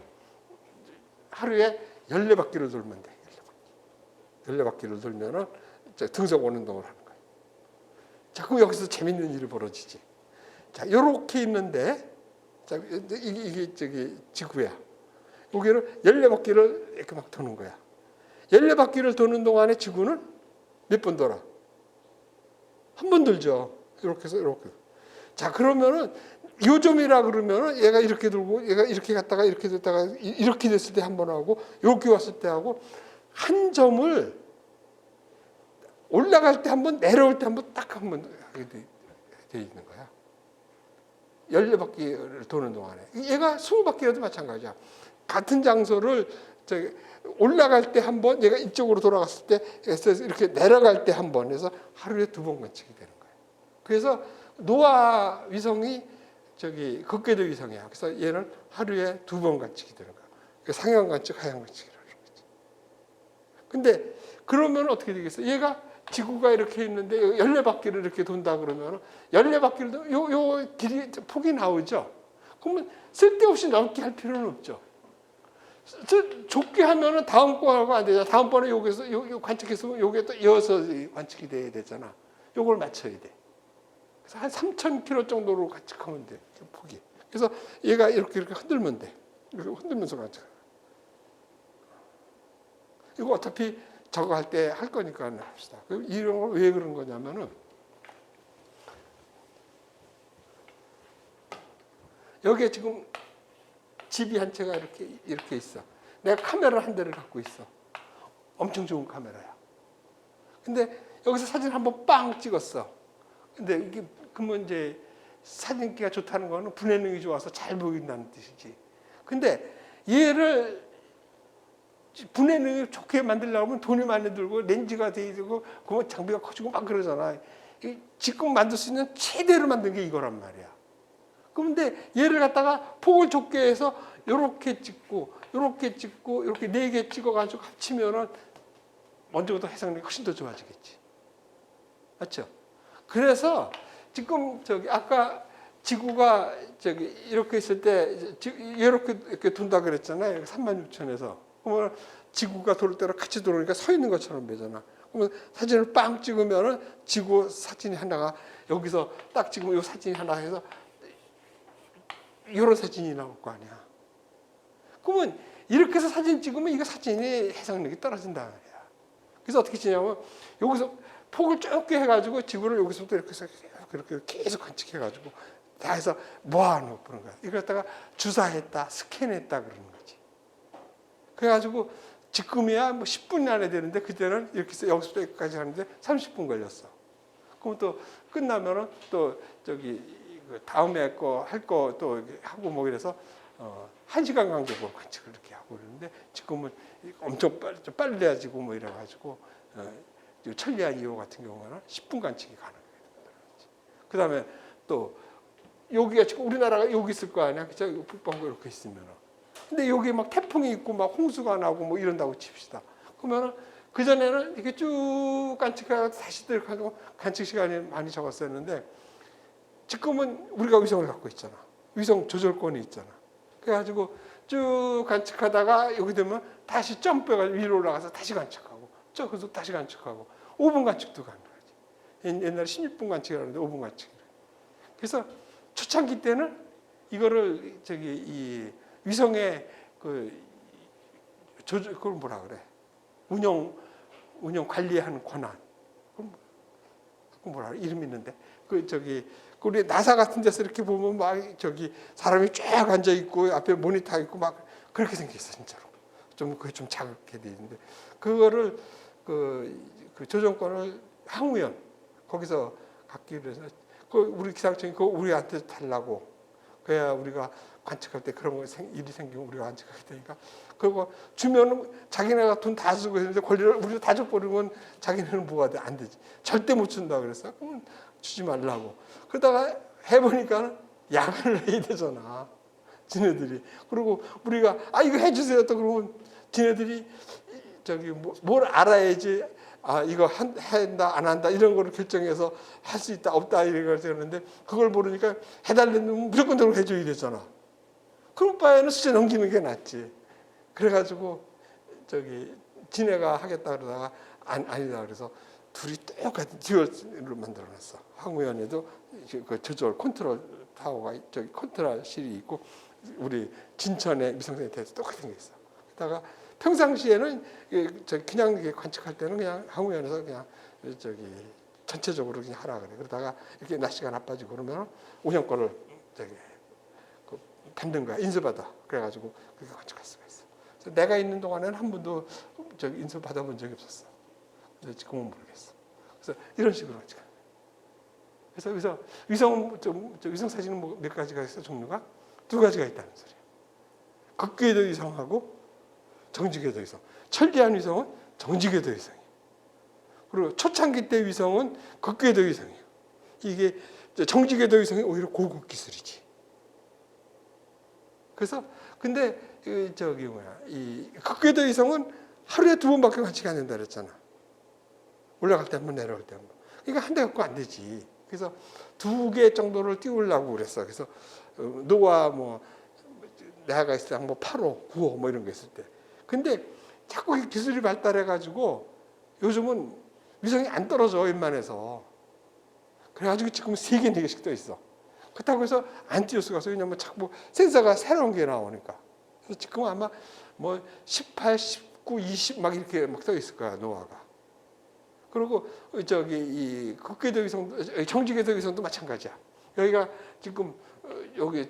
하루에 14바퀴를 돌면 돼. 14바퀴를 돌면은 등속 원운동을 하는 거예요. 자, 그럼 여기서 재밌는 일이 벌어지지. 자, 요렇게 있는데 자, 이게 지구야. 여기를 14바퀴를 이렇게 막 도는 거야. 14바퀴를 도는 동안에 지구는 몇 번 돌아? 한 번 돌죠. 이렇게 해서 이렇게. 자, 그러면은 요점이라 그러면은 얘가 이렇게 돌고 얘가 이렇게 갔다가 이렇게 됐다가 이렇게 됐을 때 한 번 하고 이렇게 왔을 때 하고 한 점을 올라갈 때 한 번 내려올 때 한 번 딱 한 번 하게 돼 있는 거야. 14바퀴를 도는 동안에. 얘가 20바퀴여도 마찬가지야. 같은 장소를 올라갈 때 한 번, 얘가 이쪽으로 돌아갔을 때 이렇게 내려갈 때 한 번 해서 하루에 2번 관측이 되는 거예요. 그래서 노아 위성이 극궤도 위성이야. 그래서 얘는 하루에 2번 관측이 되는 거야. 상향 관측, 하향 관측이라는 거지. 근데 그러면 어떻게 되겠어? 얘가 지구가 이렇게 있는데 14바퀴를 이렇게 돈다 그러면 14바퀴를 요 길이 폭이 나오죠. 그러면 쓸데없이 넓게 할 필요는 없죠. 좁게 하면은 다음 거하고 안 되잖아. 다음번에 여기서 요 관측했으면 여기에 또 이어서 관측이 돼야 되잖아. 요걸 맞춰야 돼. 그래서 한 3,000km 정도로 관측하면 돼. 폭이. 그래서 얘가 이렇게 흔들면 돼. 이렇게 흔들면서 관측. 이거 어차피 저거 할 때 할 거니까 합시다. 이런 걸 왜 그런 거냐면은 여기에 지금 집이 한 채가 이렇게 있어. 내가 카메라 한 대를 갖고 있어. 엄청 좋은 카메라야. 근데 여기서 사진 한번 빵 찍었어. 근데 이게 그러면 이제 사진기가 좋다는 거는 분해능이 좋아서 잘 보인다는 뜻이지. 근데 얘를 분해능이 좋게 만들려고 하면 돈이 많이 들고 렌즈가 돼 있고 그러면 장비가 커지고 막 그러잖아. 지금 만들 수 있는 최대로 만든 게 이거란 말이야. 그런데 얘를 갖다가 폭을 좁게 해서 요렇게 찍고 요렇게 찍고 이렇게 4개 찍어가지고 합치면은 먼저보다 해상력이 훨씬 더 좋아지겠지. 맞죠? 그래서 지금 아까 지구가 이렇게 있을 때 이렇게 돈다 그랬잖아요. 36,000에서. 그러면 지구가 돌 때랑 같이 돌으니까 서 있는 것처럼 되잖아. 그러면 사진을 빵 찍으면은 지구 사진이 하나가 여기서 딱 찍으면 이 사진이 하나 해서 이런 사진이 나올 거 아니야. 그러면 이렇게 해서 사진 찍으면 이거 사진이 해상력이 떨어진다 말이야. 그래서 어떻게 치냐면 여기서 폭을 좁게 해가지고 지구를 여기서부터 이렇게 해서 그렇게 계속 관측해가지고 다 해서 모아놓고 그런 거야. 이걸 갖다가 주사했다, 스캔했다 그러는 거지. 그래가지고 지금이야 뭐 10분 안에 되는데 그때는 이렇게 해서 여기서 여기까지 하는데 30분 걸렸어. 그럼 또 끝나면은 또 저기 다음에 거 할 거 또 하고 뭐 이래서 1시간 간격으로 관측을 이렇게 하고 그러는데 지금은 엄청 빨리 해지고 뭐 이래가지고 천리안 2호 같은 경우는 10분 관측이 가능해요. 그다음에 또 여기가 지금 우리나라가 여기 있을 거 아니야, 그죠? 북방구 이렇게 있으면은. 근데 여기 막 태풍이 있고 막 홍수가 나고 뭐 이런다고 칩시다. 그러면은 그 전에는 이렇게 쭉 관측하고 다시 들어가고 관측 시간이 많이 적었었는데 지금은 우리가 위성을 갖고 있잖아. 위성 조절권이 있잖아. 그래가지고 쭉 관측하다가 여기 되면 다시 점프해가 위로 올라가서 다시 관측하고 저기서 다시 관측하고 5분 관측도 가능하지. 옛날에 16분 관측이라는데 5분 관측. 그래서 초창기 때는 이거를 저기 이 위성의 그 조절 그걸 뭐라 그래? 운영 관리하는 권한. 그 뭐라 그래? 이름 있는데 그 저기 우리 나사 같은 데서 이렇게 보면 막 저기 사람이 쫙 앉아 있고 앞에 모니터 있고 막 그렇게 생겼어 진짜로. 좀 그게 좀 작게 돼 있는데 그거를 그 조정권을 항우연 거기서 갖기로 해서 그 우리 기상청이 그거 우리한테 달라고 그래야 우리가 관측할 때 그런 거 일이 생기면 우리가 관측하게 되니까 그거 주면은 자기네가 돈 다 쓰고 있는데 권리를 우리가 다 줘버리면 자기네는 뭐가 돼? 안 되지. 절대 못 준다 그랬어. 그러면 주지 말라고. 그러다가 해보니까 약을 해야 되잖아. 지네들이. 그리고 우리가 이거 해주세요 또 그러면 지네들이 저기 뭘 알아야지 이거 한다 안 한다 이런 거를 결정해서 할 수 있다 없다 이래가지고 하는데 그걸 모르니까 해달라면 무조건 대로 해줘야 되잖아. 그럴 바에는 수제 넘기는 게 낫지. 그래가지고 저기 지네가 하겠다 그러다가 아니다 그래서 둘이 똑같은 듀얼을 만들어놨어. 항우연에도 그 조절 컨트롤 타워가 저기 컨트롤실이 있고 우리 진천의 위성센터에도 똑같은 게 있어. 그러다가 평상시에는 그냥 관측할 때는 그냥 항우연에서 그냥 저기 전체적으로 그냥 하라 그래. 그러다가 이렇게 날씨가 나빠지고 그러면 운영권을 저기 받는 거야. 인수받아. 그래가지고 그렇게 관측할 수가 있어. 그래서 내가 있는 동안에는 한 번도 저기 인수 받아본 적이 없었어. 근데 지금은 모르겠어. 그래서 이런 식으로 관측. 그래서 위성 사진은 뭐 몇 가지가 있어 종류가 2가지가 있다는 소리야. 극궤도 위성하고 정지궤도 위성. 천리안 위성은 정지궤도 위성이에요. 그리고 초창기 때 위성은 극궤도 위성이에요. 이게 정지궤도 위성이 오히려 고급 기술이지. 그래서 근데 이 극궤도 위성은 하루에 2번밖에 관측이 안 된다 그랬잖아. 올라갈 때 한 번 내려올 때 한 번. 그러니까 한 대 갖고 안 되지. 그래서 2개 정도를 띄우려고 그랬어. 그래서 노아 뭐 내가 있을 때 뭐 8호, 9호 뭐 이런 게 있을 때. 근데 자꾸 기술이 발달해가지고 요즘은 위성이 안 떨어져 웬만해서. 그래가지고 지금 3개, 4개씩 떠 있어. 그렇다고 해서 안 띄울 수가 없어. 왜냐면 자꾸 센서가 새로운 게 나오니까. 그래서 지금 아마 뭐 18, 19, 20 막 이렇게 막 떠 있을 거야 노아가. 그리고 저기 이 극궤도 위성, 정지궤도 위성도 마찬가지야. 여기가 지금 여기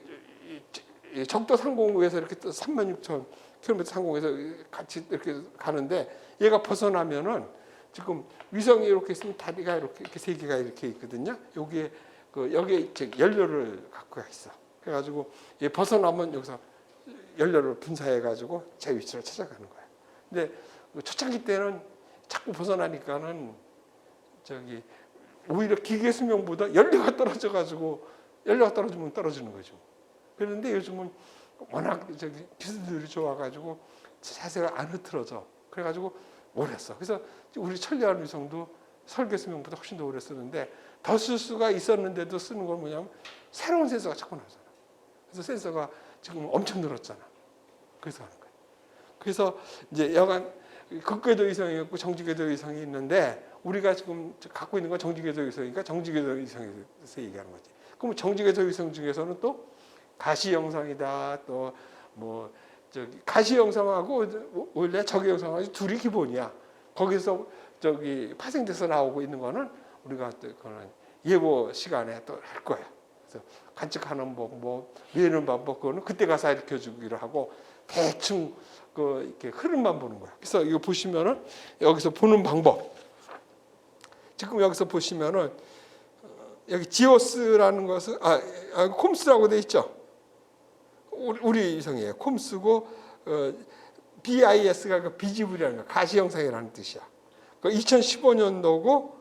적도 상공에서 이렇게 36,000km 상공에서 같이 이렇게 가는데 얘가 벗어나면은 지금 위성이 이렇게 있으면 다리가 이렇게 3개가 이렇게 있거든요. 여기에 여기에 연료를 갖고 있어. 그래가지고 얘 벗어나면 여기서 연료를 분사해가지고 제 위치로 찾아가는 거야. 근데 초창기 때는 자꾸 벗어나니까는 저기 오히려 기계 수명보다 연료가 떨어져가지고 연료가 떨어지면 떨어지는 거죠. 그런데 요즘은 워낙 저기 기술들이 좋아가지고 자세가 안 흐트러져. 그래가지고 오래 써. 그래서 우리 천리안 위성도 설계 수명보다 훨씬 더 오래 쓰는데 더 쓸 수가 있었는데도 쓰는 건 뭐냐면 새로운 센서가 자꾸 나오잖아. 그래서 센서가 지금 엄청 늘었잖아. 그래서 하는 거예요. 그래서 이제 여간 극궤도 위성이 있고 정지궤도 위성이 있는데 우리가 지금 갖고 있는 건 정지궤도 위성이니까 정지궤도 위성에서 얘기하는 거지. 그럼 정지궤도 위성 중에서는 또 가시 영상이다. 또 뭐 저기 가시 영상하고 원래 적외 영상하고 둘이 기본이야. 거기서 저기 파생돼서 나오고 있는 거는 우리가 또 그거는 예보 시간에 또 할 거야. 그래서 관측하는 뭐 외우는 방법 그거는 그때 가서 알려주기로 하고 대충 이렇게 흐름만 보는 거야. 그래서 이거 보시면은 여기서 보는 방법. 지금 여기서 보시면은 여기 지오스라는 것은 콤스라고 돼 있죠. 우리 위성이에요. 콤스고 BIS가 그 비지블이라는 거, 가시 형상이라는 뜻이야. 그 2015년도고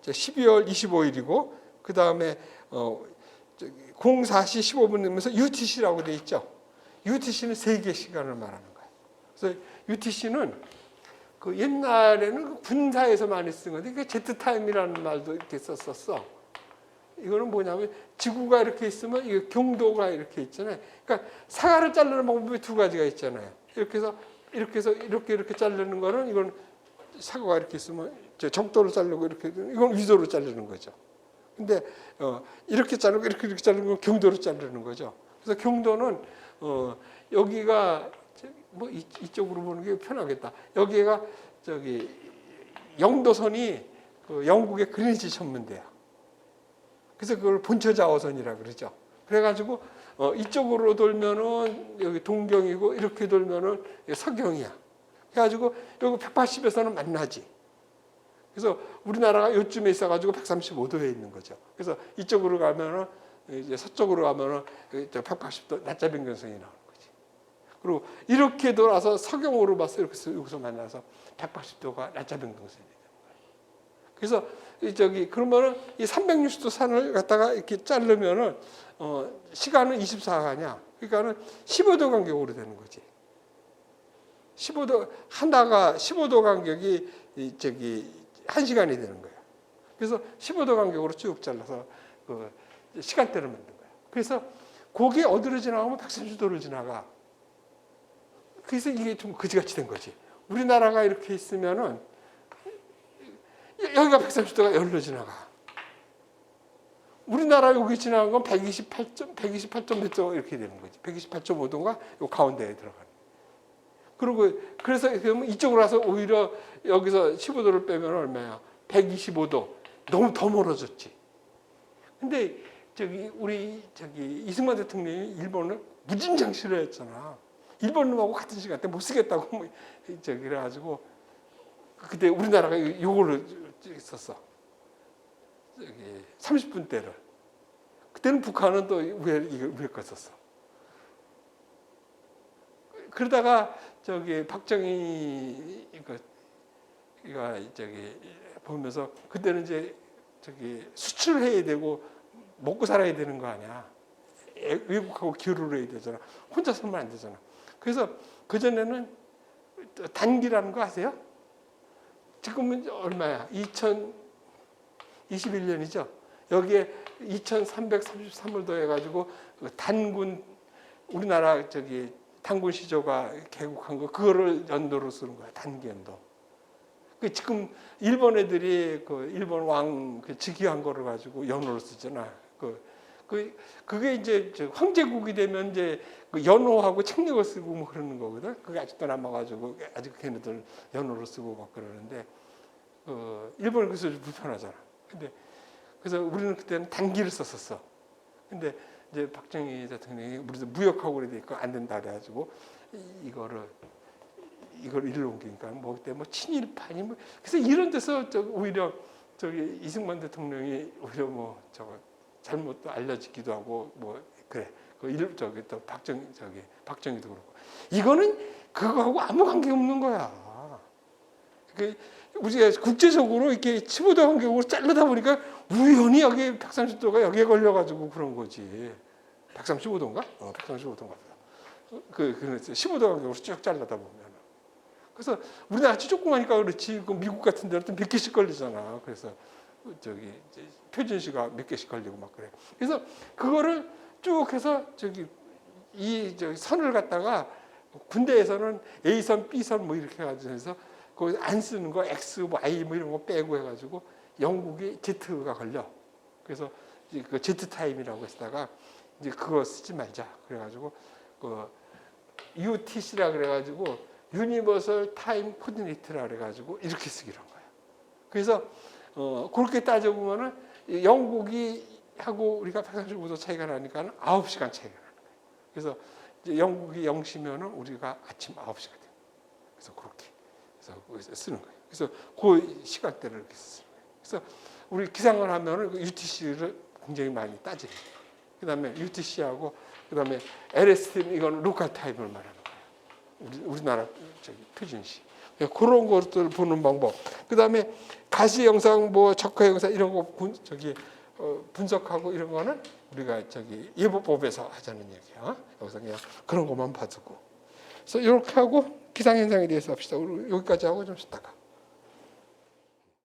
12월 25일이고 그 다음에 04시 15분이면서 UTC라고 돼 있죠. UTC는 세계 시간을 말하는 거예요. 그래서 UTC는 그 옛날에는 그 군사에서 많이 쓴 건데 그 제트 타임이라는 말도 이렇게 썼었어. 이거는 뭐냐면 지구가 이렇게 있으면 이게 경도가 이렇게 있잖아요. 그러니까 사과를 자르는 방법이 두 가지가 있잖아요. 이렇게 해서 이렇게 자르는 거는 이건 사과가 이렇게 있으면 적도로 자르고 이렇게 이건 위도로 자르는 거죠. 근데 이렇게 자르고 이렇게 자르는 건 경도로 자르는 거죠. 그래서 경도는 여기가 뭐 이쪽으로 보는 게 편하겠다. 여기가 영도선이 그 영국의 그린위치 천문대야. 그래서 그걸 본처 좌우선이라 그러죠. 그래가지고 이쪽으로 돌면은 여기 동경이고 이렇게 돌면은 서경이야. 그래가지고 여기 180에서는 만나지. 그래서 우리나라가 요쯤에 있어가지고 135도에 있는 거죠. 그래서 이쪽으로 가면은 이제 서쪽으로 가면은 180도 낮자 변경선이 나오는 거지. 그리고 이렇게 돌아서 서경으로 봐서 이렇게 여기서 만나서 180도가 낮자 변경선이 되는 거예요. 그래서 그러면은 이 360도 산을 갖다가 이렇게 자르면은 시간은 24가냐? 그러니까는 15도 간격으로 되는 거지. 15도 하나가 15도 간격이 1시간이 되는 거예요. 그래서 15도 간격으로 쭉 잘라서 그 시간대를 만든 거예요. 그래서 거기에 어디로 지나가면 130도를 지나가. 그래서 이게 좀 거지같이 된 거지. 우리나라가 이렇게 있으면은 여기가 130도가 여기로 지나가. 우리나라 여기 지나간 건 128점 몇 도 이렇게 되는 거지. 128.5도가 요 가운데에 들어가는. 그리고 그래서 그러면 이쪽으로 와서 오히려 여기서 15도를 빼면 얼마야? 125도. 너무 더 멀어졌지. 근데 우리 이승만 대통령이 일본을 무진장 싫어했잖아. 일본 놈하고 같은 시간대 못 쓰겠다고 뭐 그래가지고 그때 우리나라가 요거를 썼어. 30분대를. 그때는 북한은 또 위에 거 썼어. 그러다가 박정희가 보면서 그때는 이제 수출해야 되고 먹고 살아야 되는 거 아니야. 외국하고 교류를 해야 되잖아. 혼자 살면 안 되잖아. 그래서 그전에는 단기라는 거 아세요? 지금은 얼마야? 2021년이죠. 여기에 2333을 더해가지고 단군 우리나라 단군 시조가 개국한 거 그거를 연도로 쓰는 거야. 단기 연도. 지금 일본 애들이 일본 왕 즉위한 거를 가지고 연호로 쓰잖아. 그게 이제 황제국이 되면 이제 연호하고 책력을 쓰고 뭐 그러는 거거든. 그게 아직도 남아가지고 아직 걔네들 연호로 쓰고 막 그러는데 일본은 그래서 불편하잖아. 근데 그래서 우리는 그때는 단기를 썼었어. 근데 이제 박정희 대통령이 우리도 무역하고 그러니까 안 된다 그래가지고 이걸 일로 옮기니까 뭐 그때 뭐 친일파니 뭐 그래서 이런 데서 오히려 이승만 대통령이 오히려 뭐 잘못 알려지기도 하고 뭐 그래 또 박정희도 그렇고 이거는 그거하고 아무 관계 없는 거야. 우리가 국제적으로 이렇게 15도 간격으로 자르다 보니까 우연히 여기 130도가 여기에 걸려가지고 그런 거지. 135도인가? 135도인가 보다. 15도 간격으로 쭉 자르다 보면. 그래서 우리나라 아주 조그마니까 그렇지. 미국 같은 데는 또 몇 개씩 걸리잖아. 그래서 표준시가 몇 개씩 걸리고 막 그래. 그래서 그거를 쭉 해서 이 선을 갖다가 군대에서는 A선, B선 뭐 이렇게 해서 거기 안 쓰는 거 X, Y 뭐 이런 거 빼고 해가지고 영국이 Z가 걸려. 그래서 그 Z 타임이라고 했다가 이제 그거 쓰지 말자. 그래가지고 UTC라 그래가지고 유니버설 타임 코디네이트라 그래가지고 이렇게 쓰기로 한 거야. 그래서 그렇게 따져보면은 영국이 하고 우리가 135도 차이가 나니까 9시간 차이가 나는 거예요. 그래서 이제 영국이 0시면은 우리가 아침 9시가 돼요. 그래서 그렇게 그래서 쓰는 거예요. 그래서 그 시간대를 이렇게 쓰는 거예요. 그래서 우리 기상을 하면은 UTC를 굉장히 많이 따져요. 그다음에 UTC하고 그다음에 LST는 이건 로컬 타임을 말하는 거예요. 우리나라 표준시. 그런 것들 보는 방법. 그다음에 가시 영상, 뭐 적화 영상 이런 거 분석하고 이런 거는 우리가 예보법에서 하자는 얘기야. 여기서 그냥 그런 것만 봐두고. 그래서 이렇게 하고 기상 현상에 대해서 합시다. 우리 여기까지 하고 좀 쉬다가.